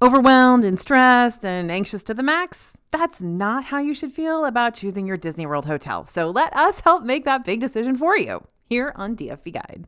Overwhelmed and stressed and anxious to the max? That's not how you should feel about choosing your Disney World hotel. So let us help make that big decision for you here on DFB Guide.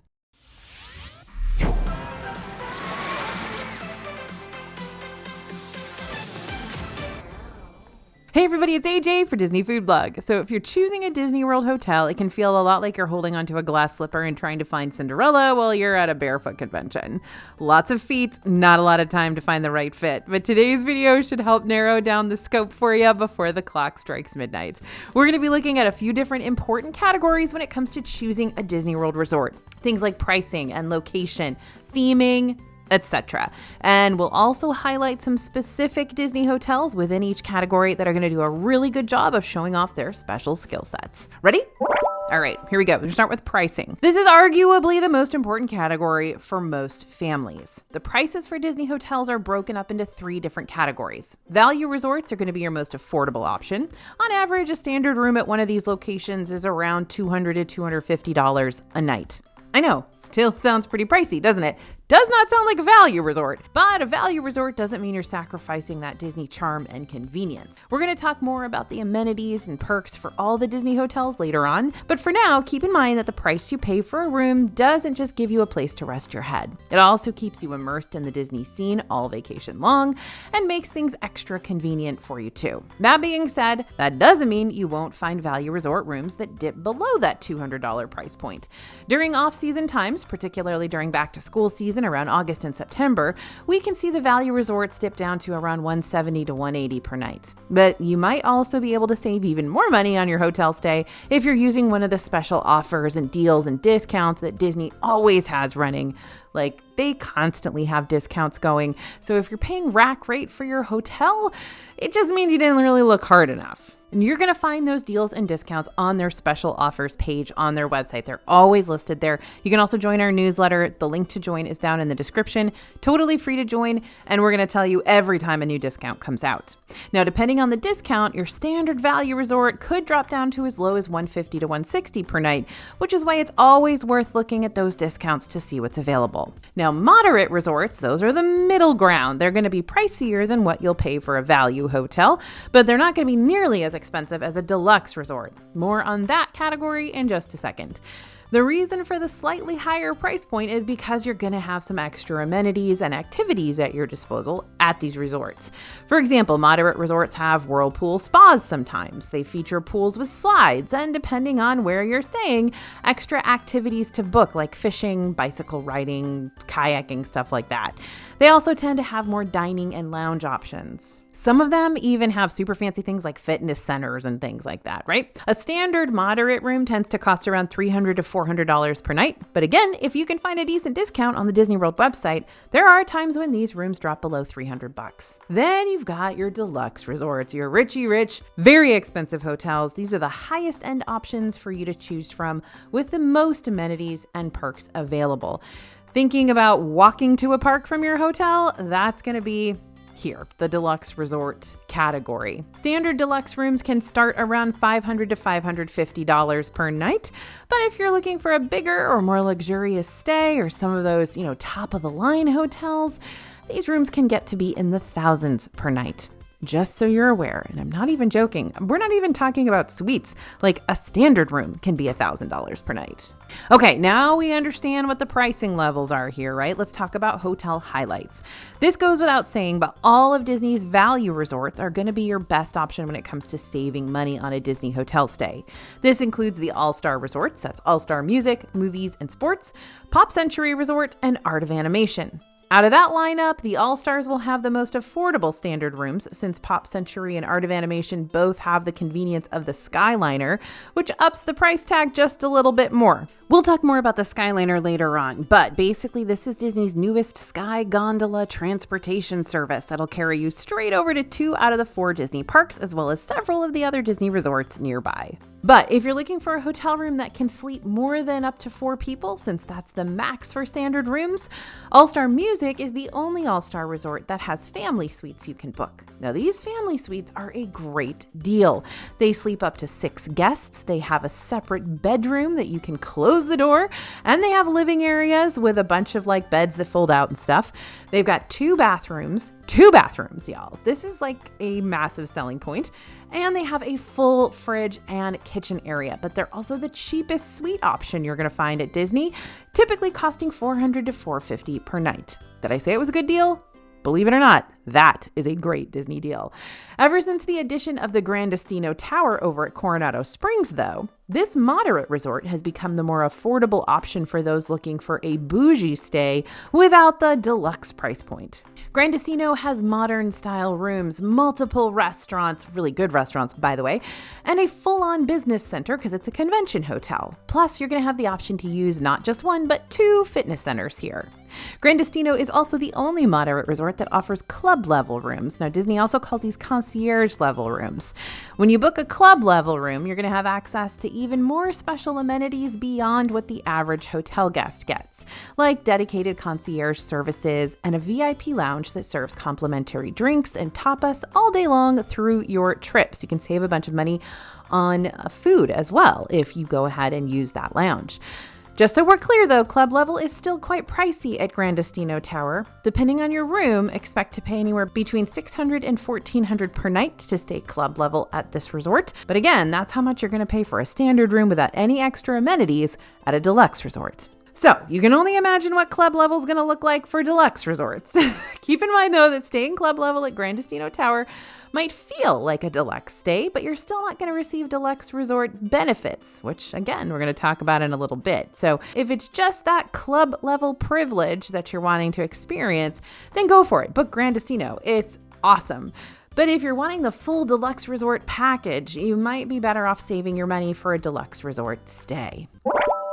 Hey everybody, it's AJ for Disney Food Blog. So if you're choosing a Disney World hotel, it can feel a lot like you're holding onto a glass slipper and trying to find Cinderella while you're at a barefoot convention. Lots of feet, not a lot of time to find the right fit. But today's video should help narrow down the scope for you before the clock strikes midnight. We're going to be looking at a few different important categories when it comes to choosing a Disney World resort. Things like pricing and location, theming, etc. And we'll also highlight some specific Disney hotels within each category that are going to do a really good job of showing off their special skill sets. Ready? All right, here we go. We'll start with pricing. This is arguably the most important category for most families. The prices for Disney hotels are broken up into 3 different categories. Value resorts are going to be your most affordable option. On average, a standard room at one of these locations is around $200 to $250 a night. I know, still sounds pretty pricey, doesn't it? Does not sound like a value resort, but a value resort doesn't mean you're sacrificing that Disney charm and convenience. We're going to talk more about the amenities and perks for all the Disney hotels later on, but for now, keep in mind that the price you pay for a room doesn't just give you a place to rest your head. It also keeps you immersed in the Disney scene all vacation long and makes things extra convenient for you too. That being said, that doesn't mean you won't find value resort rooms that dip below that $200 price point. During off-season times, particularly during back-to-school season, around August and September, we can see the value resorts dip down to around $170 to $180 per night. But you might also be able to save even more money on your hotel stay if you're using one of the special offers and deals and discounts that Disney always has running. Like, they constantly have discounts going. So if you're paying rack rate for your hotel, it just means you didn't really look hard enough. And you're going to find those deals and discounts on their special offers page on their website. They're always listed there. You can also join our newsletter. The link to join is down in the description. Totally free to join. And we're going to tell you every time a new discount comes out. Now, depending on the discount, your standard value resort could drop down to as low as $150 to $160 per night, which is why it's always worth looking at those discounts to see what's available. Now, moderate resorts, those are the middle ground. They're going to be pricier than what you'll pay for a value hotel, but they're not going to be nearly as expensive as a deluxe resort. More on that category in just a second. The reason for the slightly higher price point is because you're going to have some extra amenities and activities at your disposal at these resorts. For example, moderate resorts have whirlpool spas sometimes. They feature pools with slides, and depending on where you're staying, extra activities to book like fishing, bicycle riding, kayaking, stuff like that. They also tend to have more dining and lounge options. Some of them even have super fancy things like fitness centers and things like that, right? A standard moderate room tends to cost around $300 to $400 per night. But again, if you can find a decent discount on the Disney World website, there are times when these rooms drop below $300. Then you've got your deluxe resorts, your richy rich, very expensive hotels. These are the highest end options for you to choose from with the most amenities and perks available. Thinking about walking to a park from your hotel, that's going to be here, the deluxe resort category. Standard deluxe rooms can start around $500 to $550 per night. But if you're looking for a bigger or more luxurious stay or some of those, top of the line hotels, these rooms can get to be in the thousands per night. Just so you're aware, and I'm not even joking, we're not even talking about suites. Like a standard room can be $1,000 per night. Okay, now we understand what the pricing levels are here, right? Let's talk about hotel highlights. This goes without saying, but all of Disney's value resorts are going to be your best option when it comes to saving money on a Disney hotel stay. This includes the All-Star Resorts, that's All-Star Music, Movies, and Sports, Pop Century Resort, and Art of Animation. Out of that lineup, the All-Stars will have the most affordable standard rooms since Pop Century and Art of Animation both have the convenience of the Skyliner, which ups the price tag just a little bit more. We'll talk more about the Skyliner later on, but basically this is Disney's newest sky gondola transportation service that'll carry you straight over to 2 out of the 4 Disney parks, as well as several of the other Disney resorts nearby. But if you're looking for a hotel room that can sleep more than up to 4 people, since that's the max for standard rooms, All-Star Music is the only All-Star resort that has family suites you can book. Now, these family suites are a great deal. They sleep up to 6 guests, they have a separate bedroom that you can close the door, and they have living areas with a bunch of beds that fold out and stuff. They've got 2 bathrooms, 2 bathrooms, y'all. This is like a massive selling point. And they have a full fridge and kitchen area, but they're also the cheapest suite option you're going to find at Disney, typically costing $400 to $450 per night. Did I say it was a good deal? Believe it or not, that is a great Disney deal. Ever since the addition of the Gran Destino Tower over at Coronado Springs, though, this moderate resort has become the more affordable option for those looking for a bougie stay without the deluxe price point. Gran Destino has modern style rooms, multiple restaurants, really good restaurants, by the way, and a full-on business center because it's a convention hotel. Plus, you're going to have the option to use not just one, but 2 fitness centers here. Gran Destino is also the only moderate resort that offers club level rooms. Now, Disney also calls these concierge level rooms. When you book a club level room, you're going to have access to even more special amenities beyond what the average hotel guest gets, like dedicated concierge services and a VIP lounge that serves complimentary drinks and tapas all day long through your trip. So you can save a bunch of money on food as well if you go ahead and use that lounge. Just so we're clear though, club level is still quite pricey at Gran Destino Tower. Depending on your room, expect to pay anywhere between $600 and $1,400 per night to stay club level at this resort. But again, that's how much you're going to pay for a standard room without any extra amenities at a deluxe resort. So you can only imagine what club level is going to look like for deluxe resorts. Keep in mind though that staying club level at Gran Destino Tower might feel like a deluxe stay, but you're still not going to receive deluxe resort benefits, which again, we're going to talk about in a little bit. So if it's just that club level privilege that you're wanting to experience, then go for it. Book Gran Destino. It's awesome. But if you're wanting the full deluxe resort package, you might be better off saving your money for a deluxe resort stay.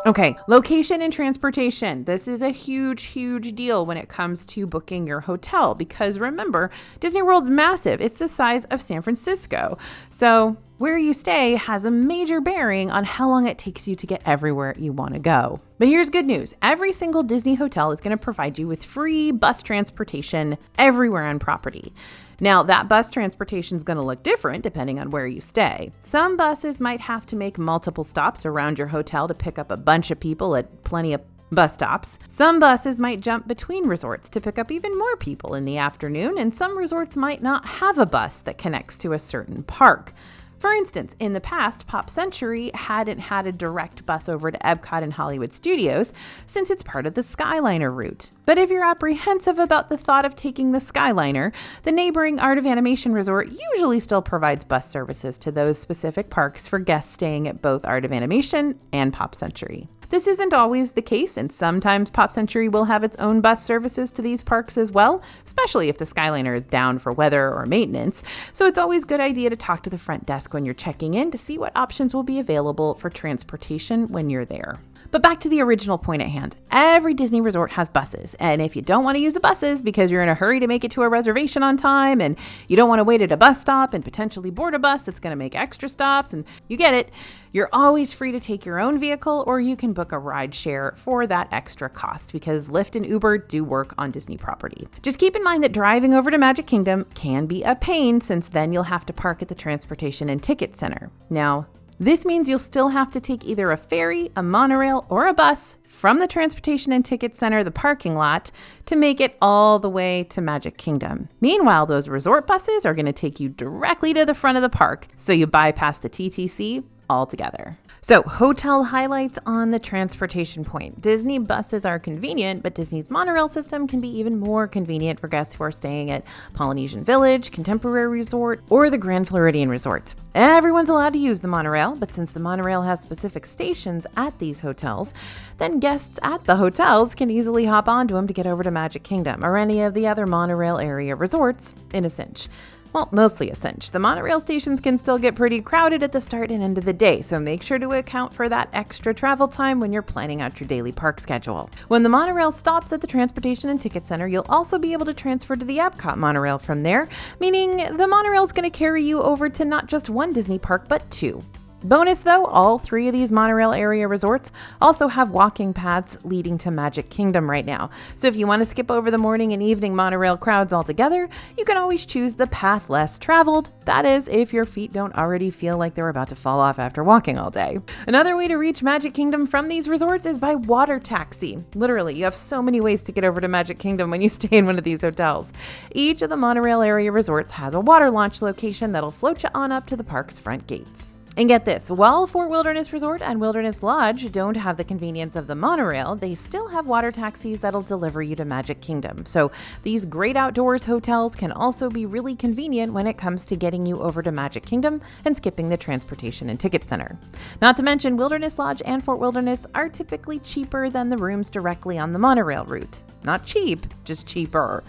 Okay, location and transportation. This is a huge, huge deal when it comes to booking your hotel because remember, Disney World's massive. It's the size of San Francisco. So where you stay has a major bearing on how long it takes you to get everywhere you want to go. But here's good news. Every single Disney hotel is going to provide you with free bus transportation everywhere on property. Now, that bus transportation is going to look different depending on where you stay. Some buses might have to make multiple stops around your hotel to pick up a bunch of people at plenty of bus stops. Some buses might jump between resorts to pick up even more people in the afternoon, and some resorts might not have a bus that connects to a certain park. For instance, in the past, Pop Century hadn't had a direct bus over to Epcot and Hollywood Studios since it's part of the Skyliner route. But if you're apprehensive about the thought of taking the Skyliner, the neighboring Art of Animation resort usually still provides bus services to those specific parks for guests staying at both Art of Animation and Pop Century. This isn't always the case, and sometimes Pop Century will have its own bus services to these parks as well, especially if the Skyliner is down for weather or maintenance. So it's always a good idea to talk to the front desk when you're checking in to see what options will be available for transportation when you're there. But back to the original point at hand. Every Disney resort has buses, and if you don't want to use the buses because you're in a hurry to make it to a reservation on time and you don't want to wait at a bus stop and potentially board a bus that's going to make extra stops, and you get it, you're always free to take your own vehicle or you can book a ride share for that extra cost because Lyft and Uber do work on Disney property. Just keep in mind that driving over to Magic Kingdom can be a pain since then you'll have to park at the Transportation and Ticket Center. Now, this means you'll still have to take either a ferry, a monorail, or a bus from the Transportation and Ticket Center, the parking lot, to make it all the way to Magic Kingdom. Meanwhile, those resort buses are going to take you directly to the front of the park, so you bypass the TTC altogether. So, hotel highlights on the transportation point. Disney buses are convenient, but Disney's monorail system can be even more convenient for guests who are staying at Polynesian Village, Contemporary Resort, or the Grand Floridian Resort. Everyone's allowed to use the monorail, but since the monorail has specific stations at these hotels, then guests at the hotels can easily hop onto them to get over to Magic Kingdom or any of the other monorail area resorts in a cinch. Well, mostly a cinch. The monorail stations can still get pretty crowded at the start and end of the day, so make sure to account for that extra travel time when you're planning out your daily park schedule. When the monorail stops at the Transportation and Ticket Center, you'll also be able to transfer to the Epcot monorail from there, meaning the monorail is going to carry you over to not just one Disney park, but 2. Bonus though, all 3 of these monorail area resorts also have walking paths leading to Magic Kingdom right now. So if you want to skip over the morning and evening monorail crowds altogether, you can always choose the path less traveled. That is, if your feet don't already feel like they're about to fall off after walking all day. Another way to reach Magic Kingdom from these resorts is by water taxi. Literally, you have so many ways to get over to Magic Kingdom when you stay in one of these hotels. Each of the monorail area resorts has a water launch location that'll float you on up to the park's front gates. And get this, while Fort Wilderness Resort and Wilderness Lodge don't have the convenience of the monorail, they still have water taxis that'll deliver you to Magic Kingdom. So these great outdoors hotels can also be really convenient when it comes to getting you over to Magic Kingdom and skipping the transportation and ticket center. Not to mention, Wilderness Lodge and Fort Wilderness are typically cheaper than the rooms directly on the monorail route. Not cheap, just cheaper.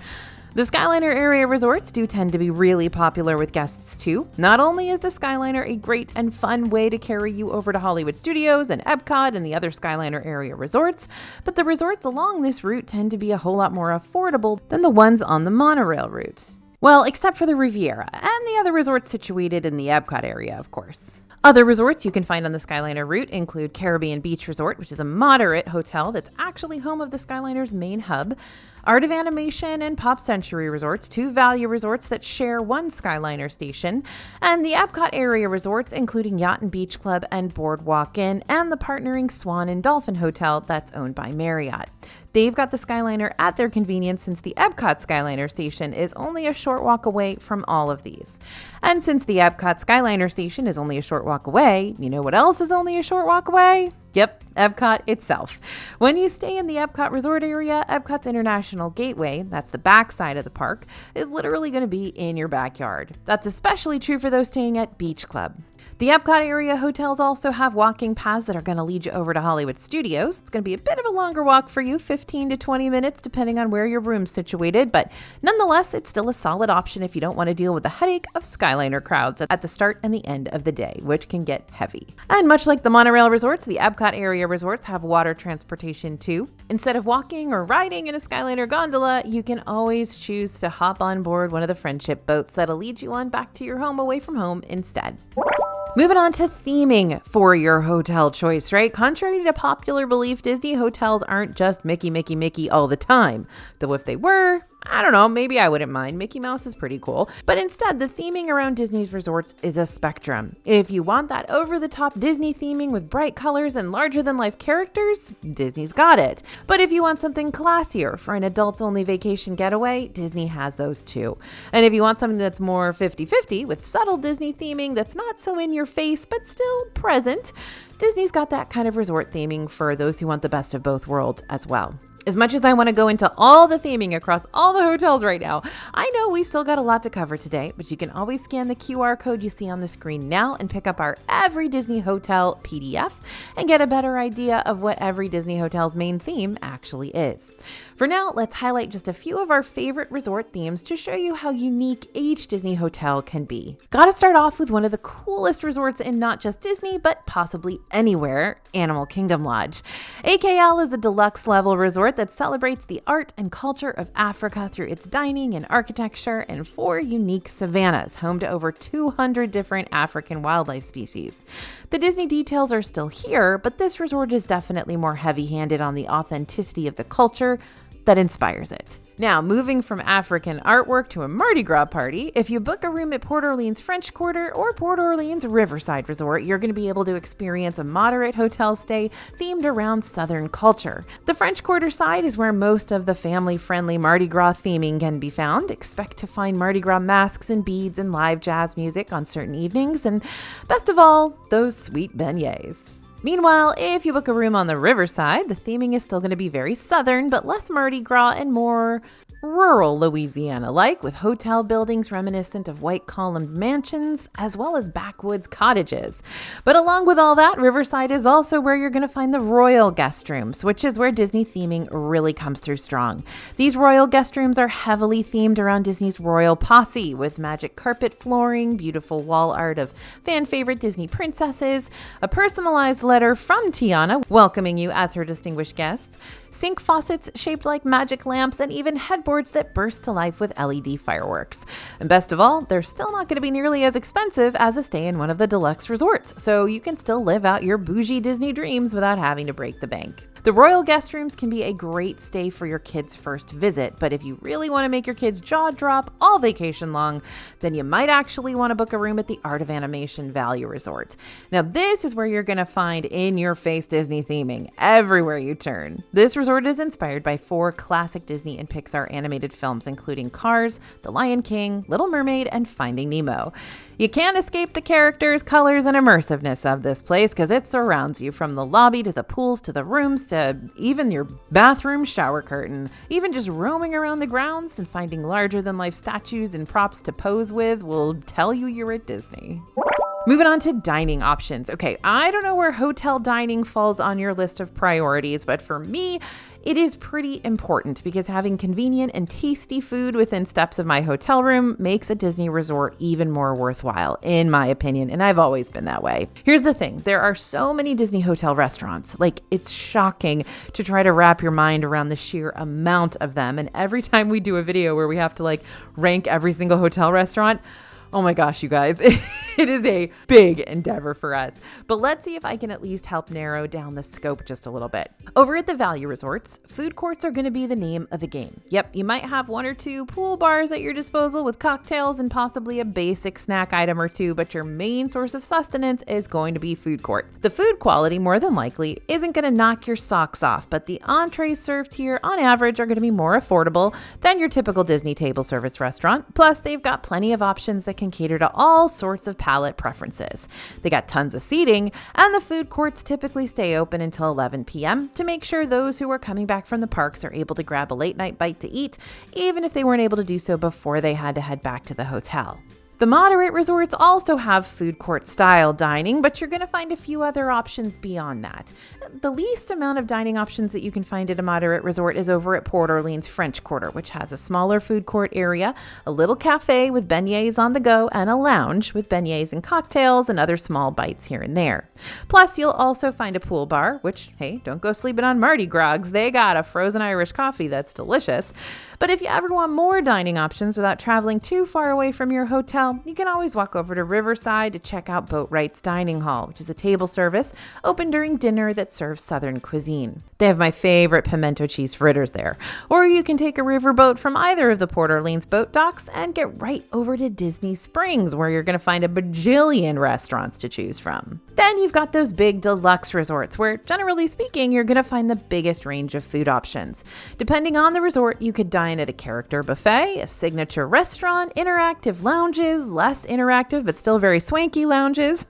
The Skyliner area resorts do tend to be really popular with guests too. Not only is the Skyliner a great and fun way to carry you over to Hollywood Studios and Epcot and the other Skyliner area resorts, but the resorts along this route tend to be a whole lot more affordable than the ones on the monorail route. Well, except for the Riviera and the other resorts situated in the Epcot area, of course. Other resorts you can find on the Skyliner route include Caribbean Beach Resort, which is a moderate hotel that's actually home of the Skyliner's main hub, Art of Animation and Pop Century resorts, 2 value resorts that share one Skyliner station, and the Epcot area resorts, including Yacht and Beach Club and Boardwalk Inn, and the partnering Swan and Dolphin Hotel that's owned by Marriott. They've got the Skyliner at their convenience since the Epcot Skyliner station is only a short walk away from all of these. And since the Epcot Skyliner station is only a short walk away, you know what else is only a short walk away? Yep, Epcot itself. When you stay in the Epcot resort area, Epcot's International Gateway, that's the back side of the park, is literally going to be in your backyard. That's especially true for those staying at Beach Club. The Epcot area hotels also have walking paths that are going to lead you over to Hollywood Studios. It's going to be a bit of a longer walk for you, 15 to 20 minutes depending on where your room's situated, but nonetheless, it's still a solid option if you don't want to deal with the headache of Skyliner crowds at the start and the end of the day, which can get heavy. And much like the monorail resorts, the Epcot area resorts have water transportation too. Instead of walking or riding in a Skyliner gondola, you can always choose to hop on board one of the friendship boats that'll lead you on back to your home away from home instead. Moving on to theming for your hotel choice, right? Contrary to popular belief, Disney hotels aren't just Mickey, Mickey, Mickey all the time. Though if they were, I don't know, maybe I wouldn't mind. Mickey Mouse is pretty cool. But instead, the theming around Disney's resorts is a spectrum. If you want that over-the-top Disney theming with bright colors and larger-than-life characters, Disney's got it. But if you want something classier for an adults-only vacation getaway, Disney has those too. And if you want something that's more 50-50 with subtle Disney theming that's not so in your face but still present, Disney's got that kind of resort theming for those who want the best of both worlds as well. As much as I want to go into all the theming across all the hotels right now, I know we've still got a lot to cover today, but you can always scan the QR code you see on the screen now and pick up our Every Disney Hotel PDF and get a better idea of what every Disney hotel's main theme actually is. For now, let's highlight just a few of our favorite resort themes to show you how unique each Disney hotel can be. Gotta start off with one of the coolest resorts in not just Disney, but possibly anywhere, Animal Kingdom Lodge. AKL is a deluxe level resort that celebrates the art and culture of Africa through its dining and architecture and 4 unique savannas, home to over 200 different African wildlife species. The Disney details are still here, but this resort is definitely more heavy-handed on the authenticity of the culture that inspires it. Now, moving from African artwork to a Mardi Gras party, if you book a room at Port Orleans French Quarter or Port Orleans Riverside Resort, you're going to be able to experience a moderate hotel stay themed around Southern culture. The French Quarter side is where most of the family-friendly Mardi Gras theming can be found. Expect to find Mardi Gras masks and beads and live jazz music on certain evenings, and best of all, those sweet beignets. Meanwhile, if you book a room on the Riverside, the theming is still going to be very Southern, but less Mardi Gras and more rural Louisiana-like, with hotel buildings reminiscent of white columned mansions, as well as backwoods cottages. But along with all that, Riverside is also where you're going to find the royal guest rooms, which is where Disney theming really comes through strong. These royal guest rooms are heavily themed around Disney's royal posse, with magic carpet flooring, beautiful wall art of fan-favorite Disney princesses, a personalized letter from Tiana welcoming you as her distinguished guests, sink faucets shaped like magic lamps, and even headboard skateboards that burst to life with LED fireworks. And best of all, they're still not going to be nearly as expensive as a stay in one of the deluxe resorts, so you can still live out your bougie Disney dreams without having to break the bank. The Royal Guest Rooms can be a great stay for your kids' first visit, but if you really want to make your kids' jaw drop all vacation long, then you might actually want to book a room at the Art of Animation Value Resort. Now, this is where you're going to find in-your-face Disney theming everywhere you turn. This resort is inspired by 4 classic Disney and Pixar animated films, including Cars, The Lion King, Little Mermaid, and Finding Nemo. You can't escape the characters, colors, and immersiveness of this place because it surrounds you from the lobby to the pools to the rooms to even your bathroom shower curtain. Even just roaming around the grounds and finding larger-than-life statues and props to pose with will tell you you're at Disney. Moving on to dining options. Okay, I don't know where hotel dining falls on your list of priorities, but for me, it is pretty important because having convenient and tasty food within steps of my hotel room makes a Disney resort even more worthwhile, in my opinion, and I've always been that way. Here's the thing, there are so many Disney hotel restaurants. Like, it's shocking to try to wrap your mind around the sheer amount of them, and every time we do a video where we have to rank every single hotel restaurant, oh my gosh, you guys, it is a big endeavor for us. But let's see if I can at least help narrow down the scope just a little bit. Over at the value resorts, food courts are going to be the name of the game. Yep, you might have 1 or 2 pool bars at your disposal with cocktails and possibly a basic snack item or 2, but your main source of sustenance is going to be food court. The food quality, more than likely, isn't going to knock your socks off, but the entrees served here, on average, are going to be more affordable than your typical Disney table service restaurant. Plus, they've got plenty of options that can cater to all sorts of palate preferences. They got tons of seating, and the food courts typically stay open until 11 p.m. to make sure those who are coming back from the parks are able to grab a late night bite to eat, even if they weren't able to do so before they had to head back to the hotel. The moderate resorts also have food court style dining, but you're going to find a few other options beyond that. The least amount of dining options that you can find at a moderate resort is over at Port Orleans French Quarter, which has a smaller food court area, a little cafe with beignets on the go, and a lounge with beignets and cocktails and other small bites here and there. Plus, you'll also find a pool bar, which, hey, don't go sleeping on Mardi Gras. They got a frozen Irish coffee that's delicious. But if you ever want more dining options without traveling too far away from your hotel, you can always walk over to Riverside to check out Boatwright's Dining Hall, which is a table service open during dinner that serves Southern cuisine. They have my favorite pimento cheese fritters there. Or you can take a riverboat from either of the Port Orleans boat docks and get right over to Disney Springs, where you're going to find a bajillion restaurants to choose from. Then you've got those big deluxe resorts where, generally speaking, you're going to find the biggest range of food options. Depending on the resort, you could dine at a character buffet, a signature restaurant, interactive lounges, less interactive but still very swanky lounges,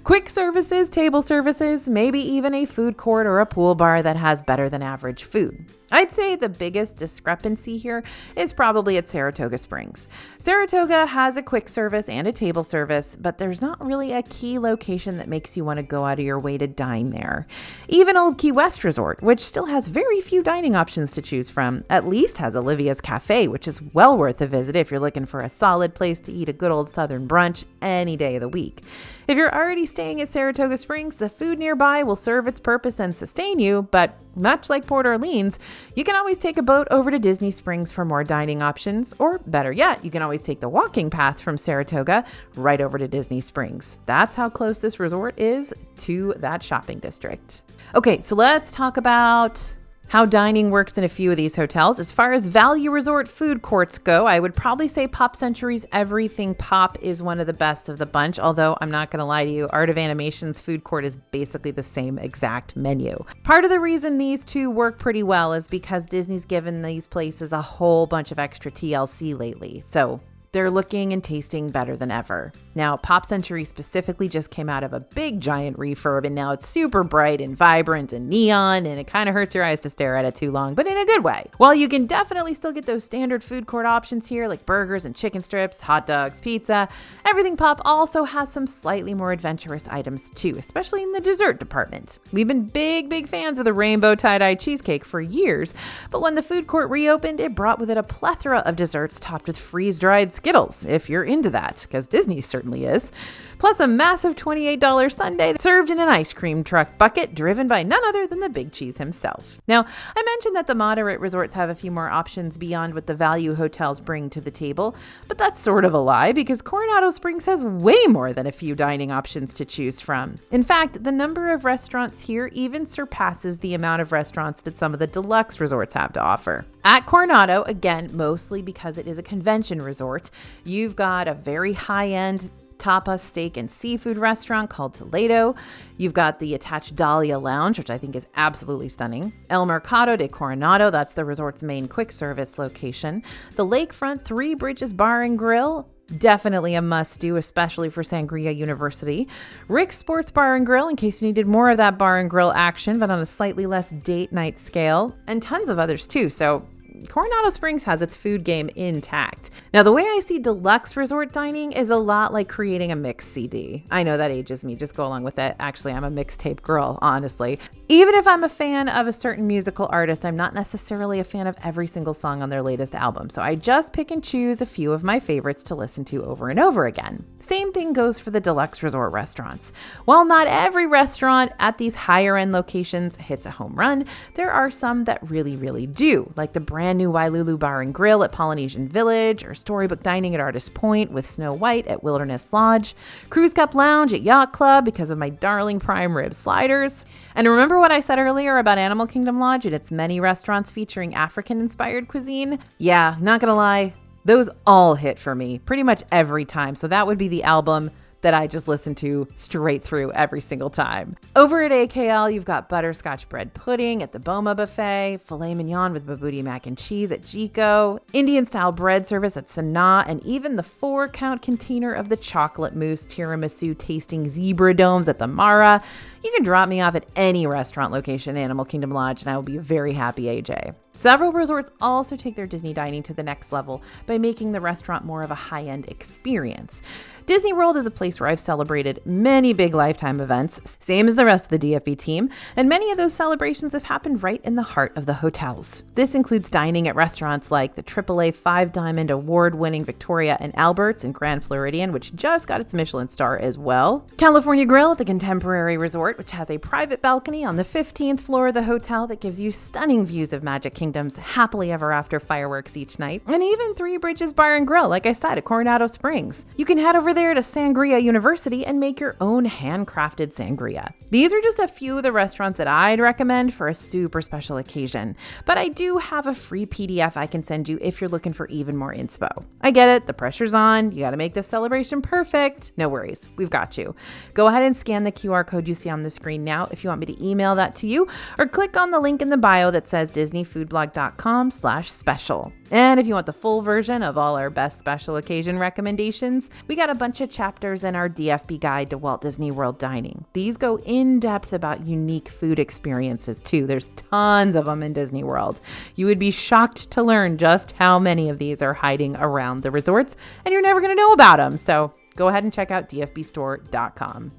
quick services, table services, maybe even a food court or a pool bar that has better than average food. I'd say the biggest discrepancy here is probably at Saratoga Springs. Saratoga has a quick service and a table service, but there's not really a key location that makes you want to go out of your way to dine there. Even Old Key West Resort, which still has very few dining options to choose from, at least has Olivia's Cafe, which is well worth a visit if you're looking for a solid place to eat a good old Southern brunch any day of the week. If you're already staying at Saratoga Springs, the food nearby will serve its purpose and sustain you, but much like Port Orleans, you can always take a boat over to Disney Springs for more dining options, or better yet, you can always take the walking path from Saratoga right over to Disney Springs. That's how close this resort is to that shopping district. Okay, so let's talk about how dining works in a few of these hotels. As far as value resort food courts go, I would probably say Pop Century's Everything Pop is one of the best of the bunch, although I'm not going to lie to you, Art of Animation's food court is basically the same exact menu. Part of the reason these two work pretty well is because Disney's given these places a whole bunch of extra TLC lately, so they're looking and tasting better than ever. Now, Pop Century specifically just came out of a big giant refurb, and now it's super bright and vibrant and neon, and it kind of hurts your eyes to stare at it too long, but in a good way. While you can definitely still get those standard food court options here, like burgers and chicken strips, hot dogs, pizza, Everything Pop also has some slightly more adventurous items too, especially in the dessert department. We've been big fans of the rainbow tie-dye cheesecake for years, but when the food court reopened, it brought with it a plethora of desserts topped with freeze-dried Skittles, if you're into that, because Disney certainly is. Plus a massive $28 sundae served in an ice cream truck bucket driven by none other than the Big Cheese himself. Now, I mentioned that the moderate resorts have a few more options beyond what the value hotels bring to the table, but that's sort of a lie because Coronado Springs has way more than a few dining options to choose from. In fact, the number of restaurants here even surpasses the amount of restaurants that some of the deluxe resorts have to offer. At Coronado, again, mostly because it is a convention resort, you've got a very high-end tapas, steak, and seafood restaurant called Toledo. You've got the attached Dahlia Lounge, which I think is absolutely stunning. El Mercado de Coronado, that's the resort's main quick service location. The Lakefront Three Bridges Bar and Grill, definitely a must-do, especially for Sangria University. Rick's Sports Bar and Grill, in case you needed more of that bar and grill action, but on a slightly less date night scale. And tons of others too, so Coronado Springs has its food game intact. Now, the way I see deluxe resort dining is a lot like creating a mix CD. I know that ages me, just go along with it. Actually, I'm a mixtape girl, honestly. Even if I'm a fan of a certain musical artist, I'm not necessarily a fan of every single song on their latest album, so I just pick and choose a few of my favorites to listen to over and over again. Same thing goes for the deluxe resort restaurants. While not every restaurant at these higher end locations hits a home run, there are some that really, really do, like the brand new Wailulu Bar and Grill at Polynesian Village, or Storybook Dining at Artist Point with Snow White at Wilderness Lodge, Cruise Cup Lounge at Yacht Club because of my darling prime rib sliders. And remember what I said earlier about Animal Kingdom Lodge and its many restaurants featuring African-inspired cuisine? Yeah, not gonna lie, those all hit for me pretty much every time. So that would be the album that I just listen to straight through every single time. Over at AKL, you've got butterscotch bread pudding at the Boma Buffet, filet mignon with babouti mac and cheese at Jico, Indian-style bread service at Sanaa, and even the 4-count container of the chocolate mousse tiramisu tasting zebra domes at the Mara. You can drop me off at any restaurant location in Animal Kingdom Lodge, and I will be a very happy AJ. Several resorts also take their Disney dining to the next level by making the restaurant more of a high-end experience. Disney World is a place where I've celebrated many big lifetime events, same as the rest of the DFB team, and many of those celebrations have happened right in the heart of the hotels. This includes dining at restaurants like the AAA 5-Diamond award-winning Victoria and Albert's in Grand Floridian, which just got its Michelin star as well. California Grill at the Contemporary Resort, which has a private balcony on the 15th floor of the hotel that gives you stunning views of Magic Kingdom's happily ever after fireworks each night. And even Three Bridges Bar and Grill, like I said, at Coronado Springs. You can head over there to Sangria University and make your own handcrafted sangria. These are just a few of the restaurants that I'd recommend for a super special occasion, but I do have a free PDF I can send you if you're looking for even more inspo. I get it, the pressure's on, you gotta make this celebration perfect. No worries, we've got you. Go ahead and scan the QR code you see on the screen now if you want me to email that to you, or click on the link in the bio that says disneyfoodblog.com/special. And if you want the full version of all our best special occasion recommendations, we got a bunch of chapters in our DFB guide to Walt Disney World dining. These go in depth about unique food experiences too. There's tons of them in Disney World. You would be shocked to learn just how many of these are hiding around the resorts, and you're never going to know about them. So go ahead and check out dfbstore.com.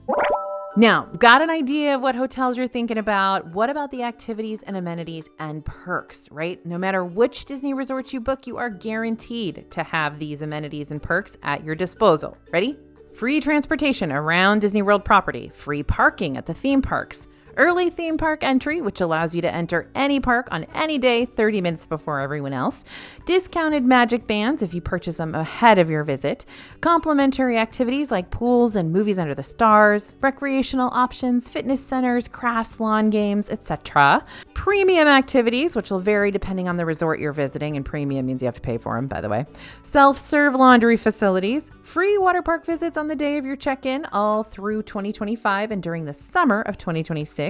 Now, got an idea of what hotels you're thinking about? What about the activities and amenities and perks, right? No matter which Disney resort you book, you are guaranteed to have these amenities and perks at your disposal. Ready? Free transportation around Disney World property, free parking at the theme parks, early theme park entry, which allows you to enter any park on any day 30 minutes before everyone else, discounted magic bands if you purchase them ahead of your visit, complimentary activities like pools and movies under the stars, recreational options, fitness centers, crafts, lawn games, etc., premium activities, which will vary depending on the resort you're visiting, and premium means you have to pay for them, by the way, self-serve laundry facilities, free water park visits on the day of your check-in all through 2025 and during the summer of 2026,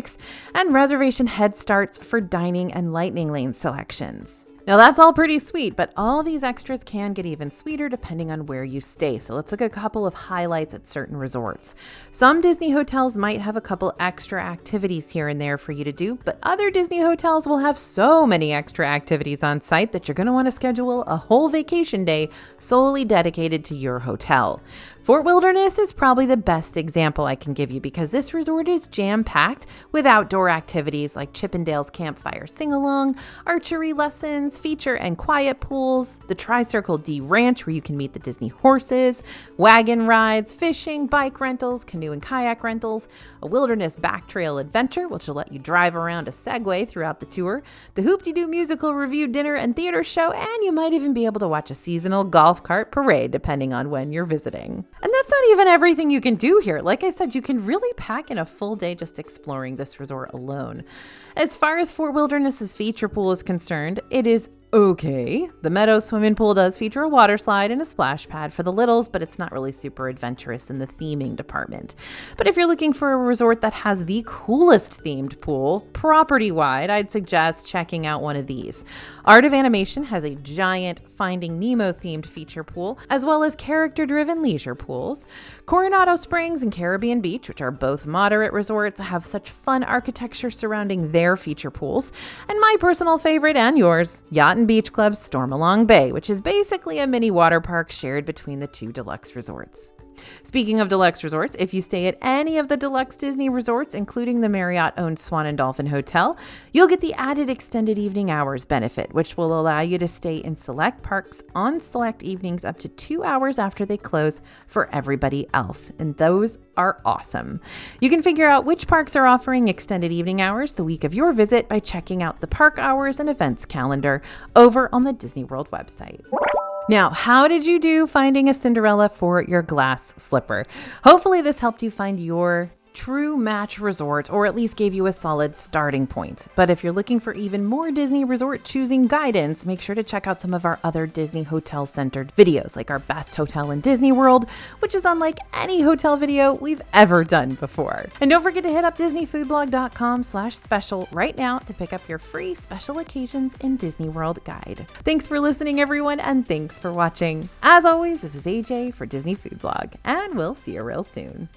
and reservation head starts for dining and lightning lane selections. Now that's all pretty sweet, but all these extras can get even sweeter depending on where you stay. So let's look at a couple of highlights at certain resorts. Some Disney hotels might have a couple extra activities here and there for you to do, but other Disney hotels will have so many extra activities on site that you're going to want to schedule a whole vacation day solely dedicated to your hotel. Fort Wilderness is probably the best example I can give you because this resort is jam-packed with outdoor activities like Chippendale's Campfire Sing-Along, archery lessons, Wilderness Feature and Quiet Pools, the Tri-Circle D Ranch where you can meet the Disney horses, wagon rides, fishing, bike rentals, canoe and kayak rentals, a Wilderness Back Trail Adventure which will let you drive around a Segway throughout the tour, the Hoop-Dee-Doo musical review dinner and theater show, and you might even be able to watch a seasonal golf cart parade depending on when you're visiting. And that's not even everything you can do here. Like I said, you can really pack in a full day just exploring this resort alone. As far as Fort Wilderness's feature pool is concerned, it is okay. The Meadow swimming pool does feature a water slide and a splash pad for the littles, but it's not really super adventurous in the theming department. But if you're looking for a resort that has the coolest themed pool, property-wide, I'd suggest checking out one of these. Art of Animation has a giant Finding Nemo themed feature pool, as well as character-driven leisure pools. Coronado Springs and Caribbean Beach, which are both moderate resorts, have such fun architecture surrounding their feature pools. And my personal favorite and yours, Yacht and Beach Club's Stormalong Bay, which is basically a mini water park shared between the two deluxe resorts. Speaking of deluxe resorts, if you stay at any of the deluxe Disney resorts, including the Marriott-owned Swan and Dolphin Hotel, you'll get the added extended evening hours benefit, which will allow you to stay in select parks on select evenings up to 2 hours after they close for everybody else. And those are awesome. You can figure out which parks are offering extended evening hours the week of your visit by checking out the park hours and events calendar over on the Disney World website. Now, how did you do finding a Cinderella for your glass slipper? Hopefully this helped you find your true match resort, or at least gave you a solid starting point. But if you're looking for even more Disney resort choosing guidance, make sure to check out some of our other Disney hotel centered videos, like our best hotel in Disney World, which is unlike any hotel video we've ever done before. And don't forget to hit up disneyfoodblog.com/special right now to pick up your free special occasions in Disney World guide. Thanks for listening, everyone, and thanks for watching. As always, this is AJ for Disney Food Blog, and we'll see you real soon.